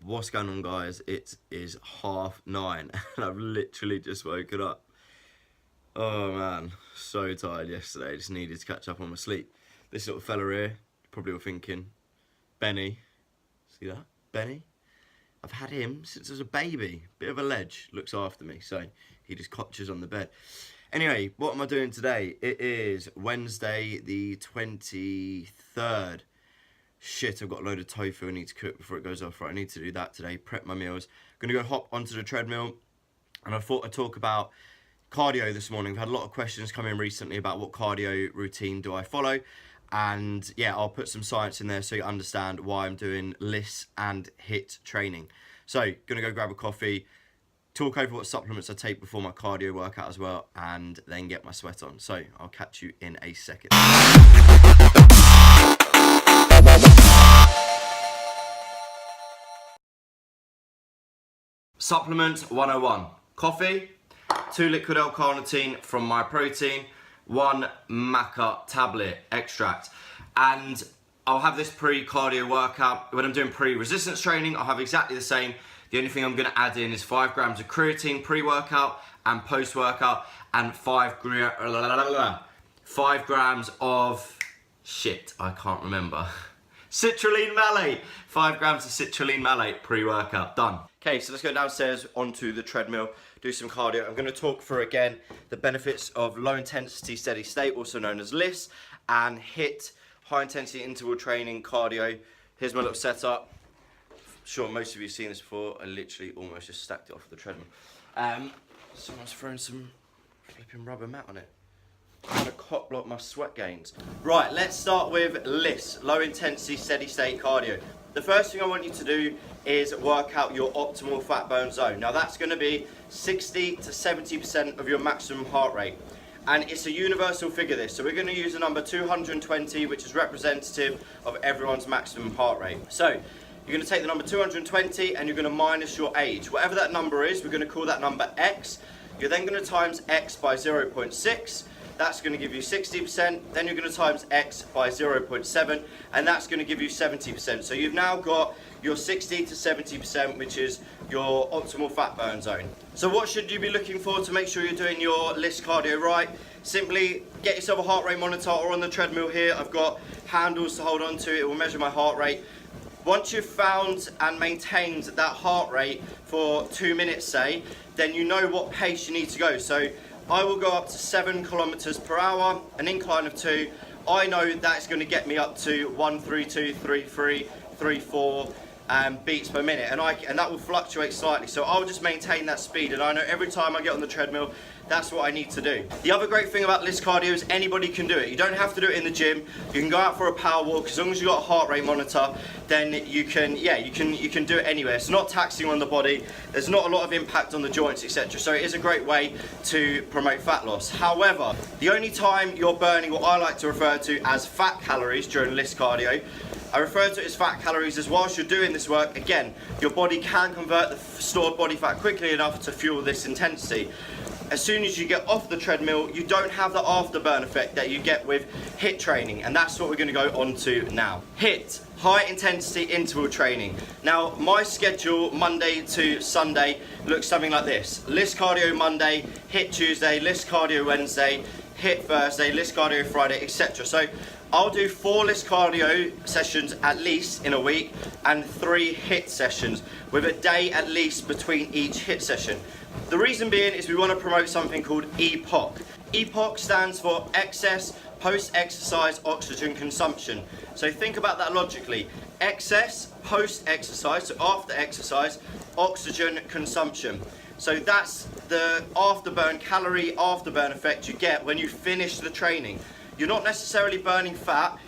What's going on, guys? It is 9:30 and I've literally just woken up. Oh man, so tired yesterday. Just needed to catch up on my sleep. This little fella here, you're probably all thinking, Benny. See that? Benny? I've had him since I was a baby. Bit of a ledge, looks after me, so he just cotches on the bed. Anyway, what am I doing today? It is Wednesday the 23rd. Shit, I've got a load of tofu I need to cook before it goes off. Right, I need to do that today, prep my meals. I'm going to go hop onto the treadmill, and I thought I'd talk about cardio this morning. We've had a lot of questions come in recently about what cardio routine do I follow, and yeah, I'll put some science in there so you understand why I'm doing LISS and HIIT training. So, going to go grab a coffee, talk over what supplements I take before my cardio workout as well, and then get my sweat on. So, I'll catch you in a second. Supplement 101. Coffee, 2 liquid L-carnitine from My Protein, 1 maca tablet extract. And I'll have this pre-cardio workout. When I'm doing pre-resistance training, I'll have exactly the same. The only thing I'm going to add in is 5 grams of creatine pre-workout and post-workout, and 5 grams of shit, I can't remember. Citrulline malate. 5 grams of citrulline malate pre-workout. Done. Okay, so let's go downstairs onto the treadmill, do some cardio. I'm going to talk through again the benefits of low intensity steady state, also known as LISS, and HIIT, high intensity interval training cardio. Here's my little setup. Sure, most of you have seen this before. I literally almost just stacked it off the treadmill. Someone's thrown some flipping rubber mat on it. I'm going to cock block my sweat gains. Right, let's start with LISS, low intensity steady state cardio. The first thing I want you to do is work out your optimal fat burn zone. Now that's going to be 60 to 70% of your maximum heart rate. And it's a universal figure this, so we're going to use the number 220, which is representative of everyone's maximum heart rate. So you're going to take the number 220 and you're going to minus your age. Whatever that number is, we're going to call that number X. You're then going to times X by 0.6. That's going to give you 60%, then you're going to times X by 0.7, and that's going to give you 70%. So you've now got your 60 to 70%, which is your optimal fat burn zone. So what should you be looking for to make sure you're doing your LISS cardio right? Simply get yourself a heart rate monitor, or on the treadmill here, I've got handles to hold on to. It will measure my heart rate. Once you've found and maintained that heart rate for 2 minutes, say, then you know what pace you need to go. So I will go up to 7 kilometers per hour, an incline of 2. I know that's going to get me up to 132, 33, 34 beats per minute, and that will fluctuate slightly. So I'll just maintain that speed, and I know every time I get on the treadmill, that's what I need to do. The other great thing about LISS cardio is anybody can do it. You don't have to do it in the gym. You can go out for a power walk. As long as you've got a heart rate monitor, then you can do it anywhere. It's not taxing on the body. There's not a lot of impact on the joints, etc. So it is a great way to promote fat loss. However, the only time you're burning what I like to refer to as fat calories during LISS cardio, I refer to it as fat calories as whilst you're doing this work, again, your body can convert the stored body fat quickly enough to fuel this intensity. As soon as you get off the treadmill, you don't have the afterburn effect that you get with HIIT training, and that's what we're going to go on to now. HIIT, high intensity interval training. Now, my schedule Monday to Sunday looks something like this. LISS cardio Monday, HIIT Tuesday, LISS cardio Wednesday, HIIT Thursday, LISS cardio Friday, etc. So I'll do 4 LISS cardio sessions at least in a week, and 3 HIIT sessions, with a day at least between each HIIT session. The reason being is we want to promote something called EPOC. EPOC stands for excess post-exercise oxygen consumption. So think about that logically. Excess post-exercise, so after exercise, oxygen consumption. So that's the afterburn, calorie afterburn effect you get when you finish the training. You're not necessarily burning fat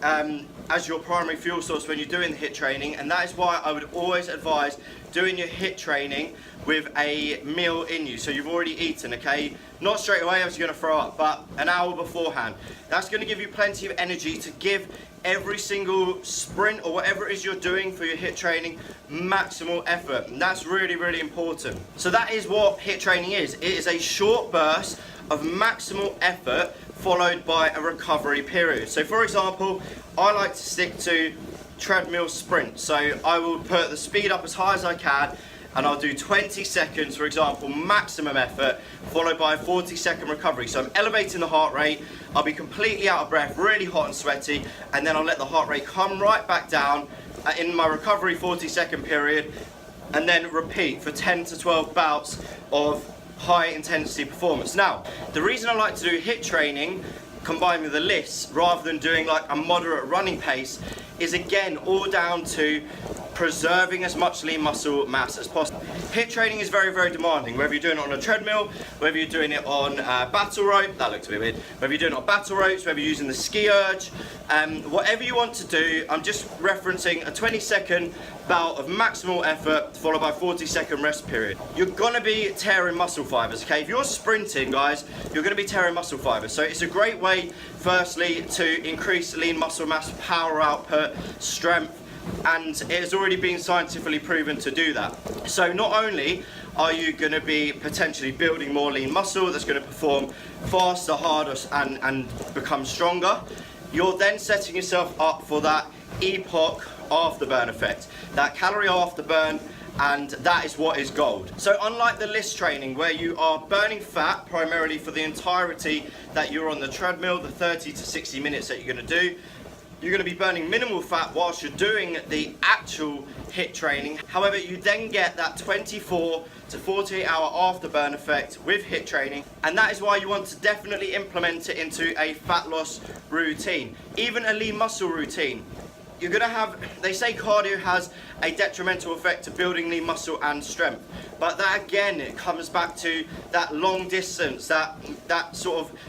as your primary fuel source when you're doing the HIIT training, and that is why I would always advise doing your HIIT training with a meal in you. So you've already eaten, okay? Not straight away as you're going to throw up, but an hour beforehand. That's going to give you plenty of energy to give every single sprint or whatever it is you're doing for your HIIT training maximal effort, and that's really, really important. So that is what HIIT training is. It is a short burst of maximal effort followed by a recovery period. So for example, I like to stick to treadmill sprint. So I will put the speed up as high as I can, and I'll do 20 seconds, for example, maximum effort, followed by a 40-second recovery. So I'm elevating the heart rate, I'll be completely out of breath, really hot and sweaty, and then I'll let the heart rate come right back down in my recovery 40-second period, and then repeat for 10 to 12 bouts of high intensity performance. Now, the reason I like to do HIIT training combined with the LISS rather than doing like a moderate running pace is again all down to preserving as much lean muscle mass as possible. HIIT training is very, very demanding, whether you're doing it on a treadmill, whether you're doing it on battle rope, that looks a bit weird, whether you're doing it on battle ropes, whether you're using the ski urge, whatever you want to do. I'm just referencing a 20-second bout of maximal effort followed by a 40-second rest period. You're gonna be tearing muscle fibers, okay? If you're sprinting, guys, you're gonna be tearing muscle fibers. So it's a great way, firstly, to increase lean muscle mass, power output, strength, and it has already been scientifically proven to do that. So not only are you going to be potentially building more lean muscle that's going to perform faster, harder, and become stronger, you're then setting yourself up for that epoch afterburn effect, that calorie afterburn, and that is what is gold. So unlike the LISS training where you are burning fat primarily for the entirety that you're on the treadmill, the 30 to 60 minutes that you're going to do, you're going to be burning minimal fat whilst you're doing the actual HIIT training. However, you then get that 24 to 48 hour afterburn effect with HIIT training, and that is why you want to definitely implement it into a fat loss routine, even a lean muscle routine. You're going to have, they say cardio has a detrimental effect to building lean muscle and strength, but that again, it comes back to that long distance, that sort of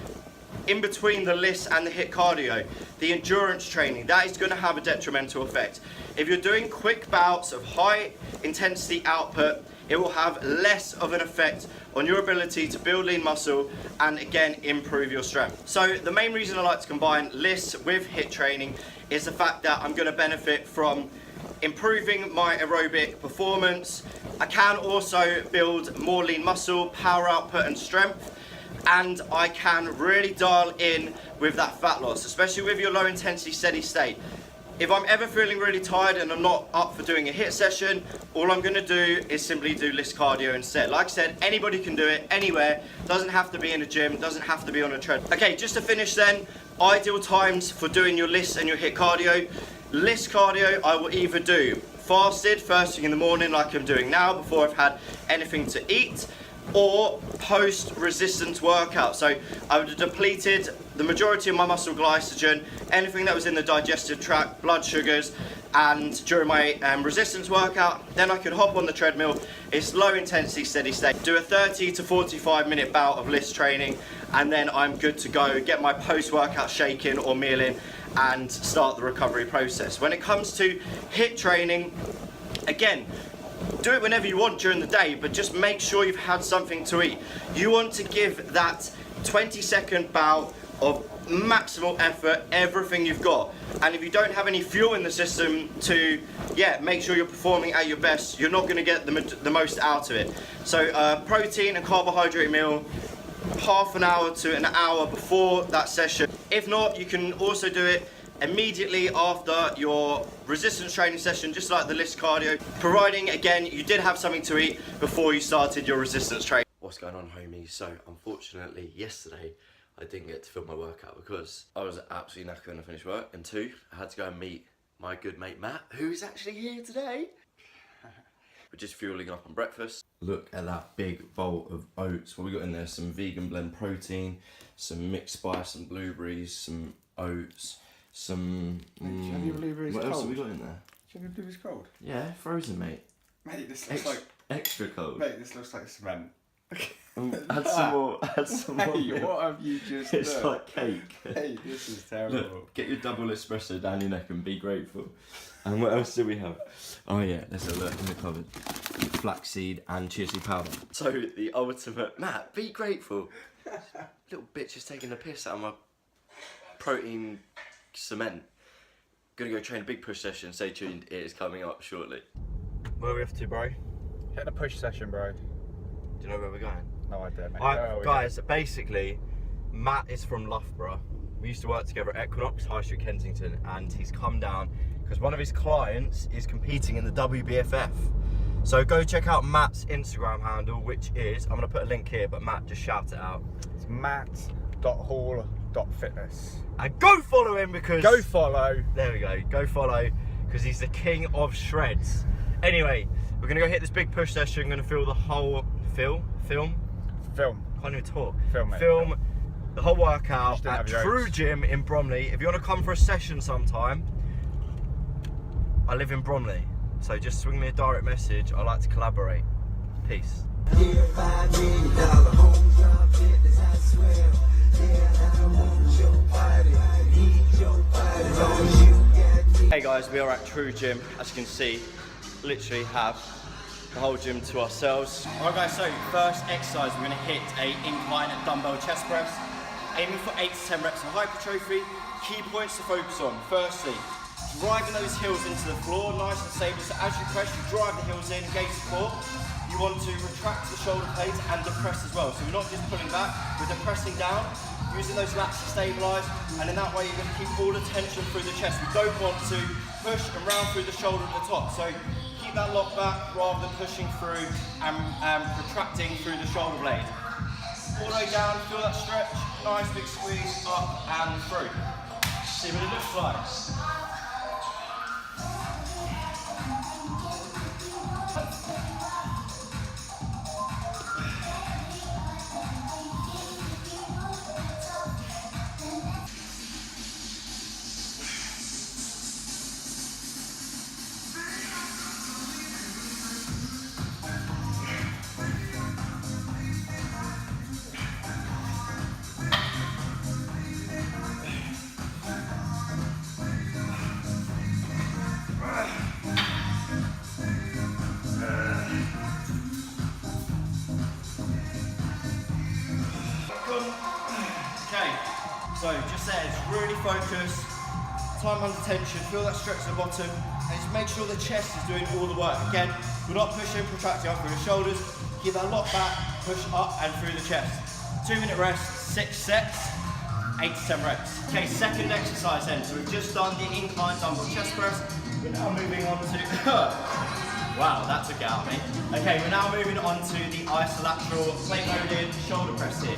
in between the LISS and the HIIT cardio, the endurance training, that is going to have a detrimental effect. If you're doing quick bouts of high intensity output, it will have less of an effect on your ability to build lean muscle and again improve your strength. So the main reason I like to combine LISS with HIIT training is the fact that I'm going to benefit from improving my aerobic performance. I can also build more lean muscle, power output and strength, and I can really dial in with that fat loss, especially with your low intensity steady state. If I'm ever feeling really tired and I'm not up for doing a HIIT session, all I'm going to do is simply do LISS cardio instead. Like I said, anybody can do it anywhere, doesn't have to be in a gym, doesn't have to be on a treadmill. Okay, just to finish then, ideal times for doing your LISS and your HIIT cardio. LISS cardio I will either do fasted first thing in the morning like I'm doing now before I've had anything to eat, or post resistance workout. So I would have depleted the majority of my muscle glycogen, anything that was in the digestive tract, blood sugars, and during my resistance workout, then I could hop on the treadmill. It's low intensity steady state, do a 30 to 45 minute bout of LISS training, and then I'm good to go, get my post workout shake in or meal in and start the recovery process. When it comes to HIIT training, again, do it whenever you want during the day, but just make sure you've had something to eat. You want to give that 20-second bout of maximal effort, everything you've got. And if you don't have any fuel in the system to, make sure you're performing at your best, you're not going to get the most out of it. So protein and carbohydrate meal, half an hour to an hour before that session. If not, you can also do it immediately after your resistance training session, just like the LISS cardio, providing again you did have something to eat before you started your resistance training. What's going on, homies? So unfortunately yesterday I didn't get to film my workout because I was absolutely knackered when I finished work, and two, I had to go and meet my good mate Matt, who's actually here today. We're just fueling up on breakfast. Look at that big bowl of oats. What we got in there? Some vegan blend protein, some mixed spice and blueberries, some oats, some... have your blueberries what cold? else have we got in there? Do you have your blueberries cold? Yeah, frozen, mate. Mate, this looks like... Extra cold. Mate, this looks like cement. Add some more, Hey, milk. what have you just It's done? like cake. Hey, this is terrible. Look, get your double espresso down your neck and be grateful. And what else do we have? Oh yeah, let's have a look in the cupboard. Flaxseed and chia seed powder. So the ultimate, Matt, be grateful. Little bitch is taking the piss out of my protein cement. Gonna go train a big push session, stay tuned, it is coming up shortly. Where are we off to, bro? Hit the push session, bro. Do you know where we're going? No idea, mate. Guys, basically, Matt is from Loughborough. We used to work together at Equinox, High Street, Kensington, and he's come down because one of his clients is competing in the WBFF. So go check out Matt's Instagram handle, which is, I'm going to put a link here, but Matt, just shout it out. It's matt.hall.fitness. And go follow him because... Go follow. There we go. Go follow because he's the king of shreds. Anyway, we're going to go hit this big push session. I'm going to film the whole... Film? Can't even talk. Film the whole workout at have your True oats. Gym in Bromley. If you want to come for a session sometime, I live in Bromley. So just swing me a direct message. I like to collaborate. Peace. Hey guys, we are at True Gym. As you can see, literally have the whole gym to ourselves. Alright guys, so first exercise, we're going to hit a incline dumbbell chest press, aiming for 8 to 10 reps of hypertrophy. Key points to focus on. Firstly, driving those heels into the floor, nice and stable. So as you press, you drive the heels in, engage the core. You want to retract the shoulder blades and depress as well. So we're not just pulling back, we're depressing down, using those lats to stabilise, and in that way you're going to keep all the tension through the chest. We don't want to push and round through the shoulder at the top. So keep that lock back rather than pushing through and protracting through the shoulder blade. All the way down, feel that stretch, nice big squeeze, up and through. See what it looks like. Okay, so just there, just really focus, time under tension, feel that stretch at the bottom, and just make sure the chest is doing all the work. Again, we're not pushing, protracting up through the shoulders, keep that lock back, push up and through the chest. 2-minute rest, 6 sets, 8 to 10 reps. Okay, second exercise then, so we've just done the incline dumbbell chest press, we're now moving on to, wow, that took it out of me. Okay, we're now moving on to the isolateral plate loaded shoulder press here.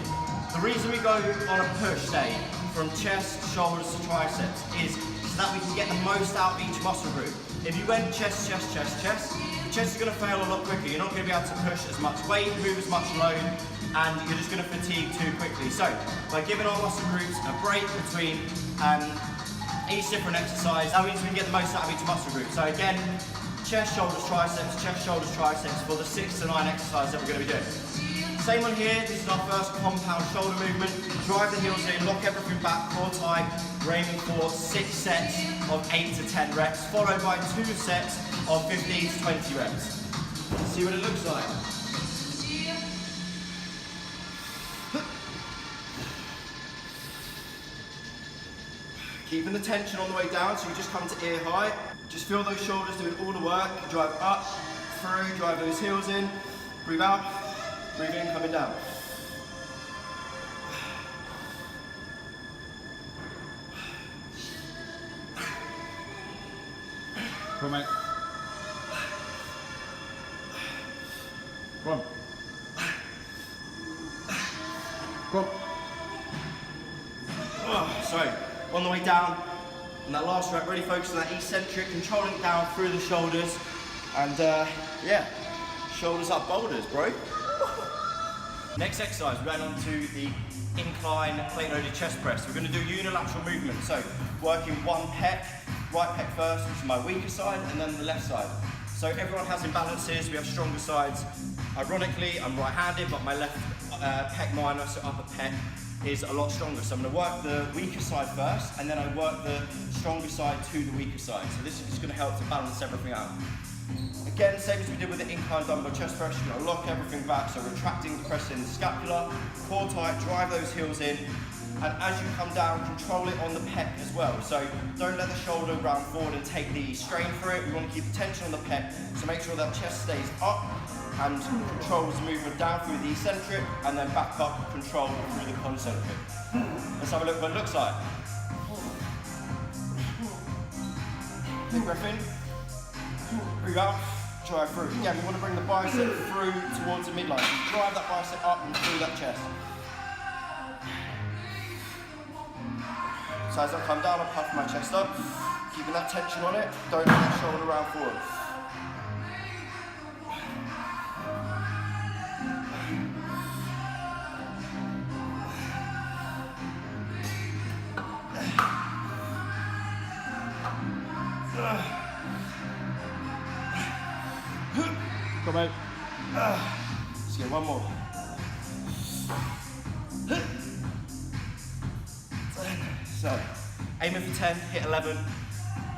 The reason we go on a push day from chest, shoulders to triceps is so that we can get the most out of each muscle group. If you went chest, chest, chest, chest, the chest is going to fail a lot quicker. You're not going to be able to push as much weight, move as much load, and you're just going to fatigue too quickly. So by giving our muscle groups a break between each different exercise, that means we can get the most out of each muscle group. So again, chest, shoulders, triceps for the 6 to 9 exercises that we're going to be doing. Same one here, this is our first compound shoulder movement. Drive the heels in, lock everything back, core tight. We're aiming for 6 sets of 8 to 10 reps, followed by 2 sets of 15 to 20 reps. Let's see what it looks like. Keeping the tension on the way down, so you just come to ear height. Just feel those shoulders doing all the work. Drive up, through, drive those heels in. Breathe out, breathe in, coming down. Come on, mate. Come on. Come on. Oh, sorry. On the way down, and that last rep, really focus on that eccentric, controlling it down through the shoulders, and yeah, shoulders up boulders, bro. Next exercise, we're going on to the incline plate loaded chest press. We're going to do unilateral movement, so working one pec, right pec first, which is my weaker side, and then the left side. So everyone has imbalances, we have stronger sides. Ironically, I'm right-handed, but my left pec minor, so upper pec, is a lot stronger. So I'm going to work the weaker side first, and then I work the stronger side to the weaker side. So this is just going to help to balance everything out. Again, same as we did with the incline dumbbell chest press, you're going to lock everything back, so retracting, depressing the scapula, core tight, drive those heels in, and as you come down, control it on the pec as well. So don't let the shoulder round forward and take the strain for it. We want to keep the tension on the pec, so make sure that chest stays up and controls the movement down through the eccentric, and then back up, control through the concentric. Let's have a look what it looks like. Big breath in. Breathe out. Drive through. Again, we want to bring the bicep through towards the midline. So drive that bicep up and through that chest. So as I come down, I puff my chest up, keeping that tension on it. Don't let that shoulder round forward. Come on. Let's get one more. So, aiming for 10, hit 11.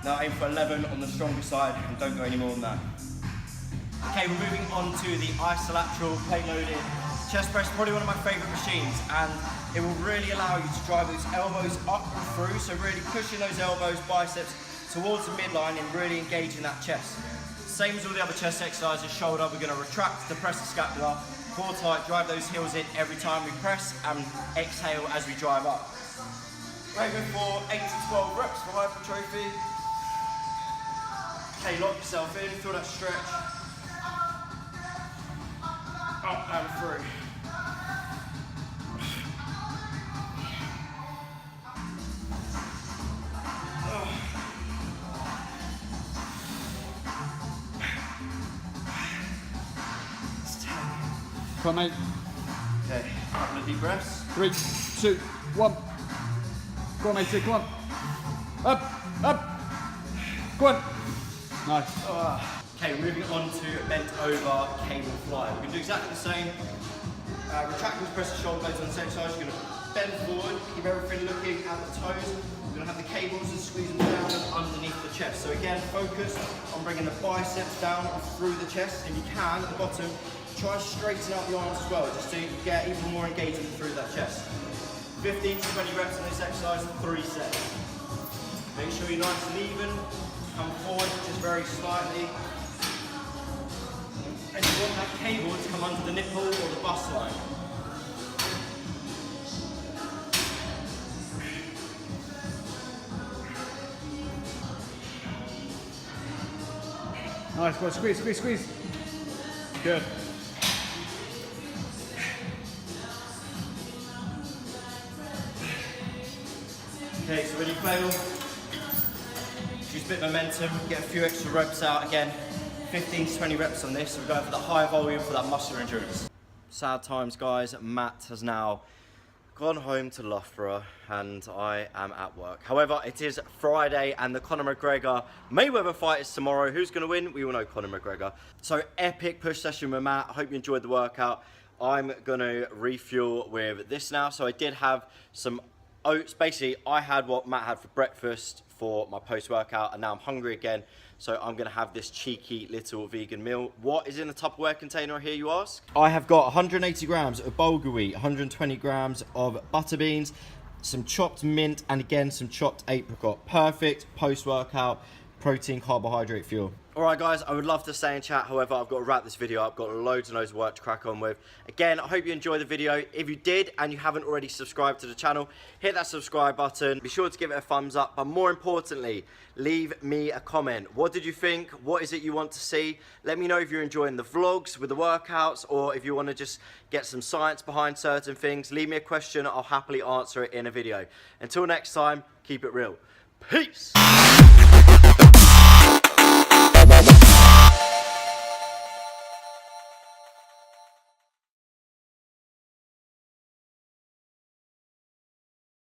Now aim for 11 on the stronger side and don't go any more than that. Okay, we're moving on to the isolateral plate loaded chest press, probably one of my favourite machines, and it will really allow you to drive those elbows up and through, so really pushing those elbows, biceps towards the midline and really engaging that chest. Same as all the other chest exercises, shoulder, we're going to retract, depress the scapula, core tight, drive those heels in every time we press and exhale as we drive up. Aiming for 8 to 12 reps for hypertrophy. Okay, lock yourself in, feel that stretch. Up and through. Come on, mate. Okay, couple of deep breaths. 3, 2, 1. Go on, matey, come on. Up, up. Go on. Nice. Okay, we're moving on to bent over cable fly. We're going to do exactly the same. Retracting, press the shoulder blades on the same side. You're going to bend forward, keep everything looking at the toes. We're going to have the cables and squeeze them down and underneath the chest. So again, focus on bringing the biceps down and through the chest. If you can, at the bottom, try and straighten out the arms as well, just so you can get even more engagement through that chest. 15 to 20 reps on this exercise, 3 sets. Make sure you're nice and even. Come forward just very slightly. And you want that cable to come under the nipple or the bust line. Nice, go on, squeeze, squeeze, squeeze. Good. Okay, so when you fail, use a bit of momentum, get a few extra reps out again. 15 to 20 reps on this, so we're going for the high volume for that muscular endurance. Sad times, guys. Matt has now gone home to Loughborough and I am at work. However, it is Friday and the Conor McGregor Mayweather fight is tomorrow. Who's going to win? We all know Conor McGregor. So epic push session with Matt. I hope you enjoyed the workout. I'm going to refuel with this now. So I did have some oats. Basically, I had what Matt had for breakfast for my post-workout and now I'm hungry again. So I'm going to have this cheeky little vegan meal. What is in the Tupperware container here, you ask? I have got 180 grams of bulgur wheat, 120 grams of butter beans, some chopped mint, and again, some chopped apricot. Perfect post-workout protein carbohydrate fuel. All right, guys, I would love to stay and chat. However, I've got to wrap this video up. I've got loads and loads of work to crack on with. Again, I hope you enjoyed the video. If you did and you haven't already subscribed to the channel, hit that subscribe button. Be sure to give it a thumbs up. But more importantly, leave me a comment. What did you think? What is it you want to see? Let me know if you're enjoying the vlogs with the workouts or if you want to just get some science behind certain things. Leave me a question. I'll happily answer it in a video. Until next time, keep it real. Peace.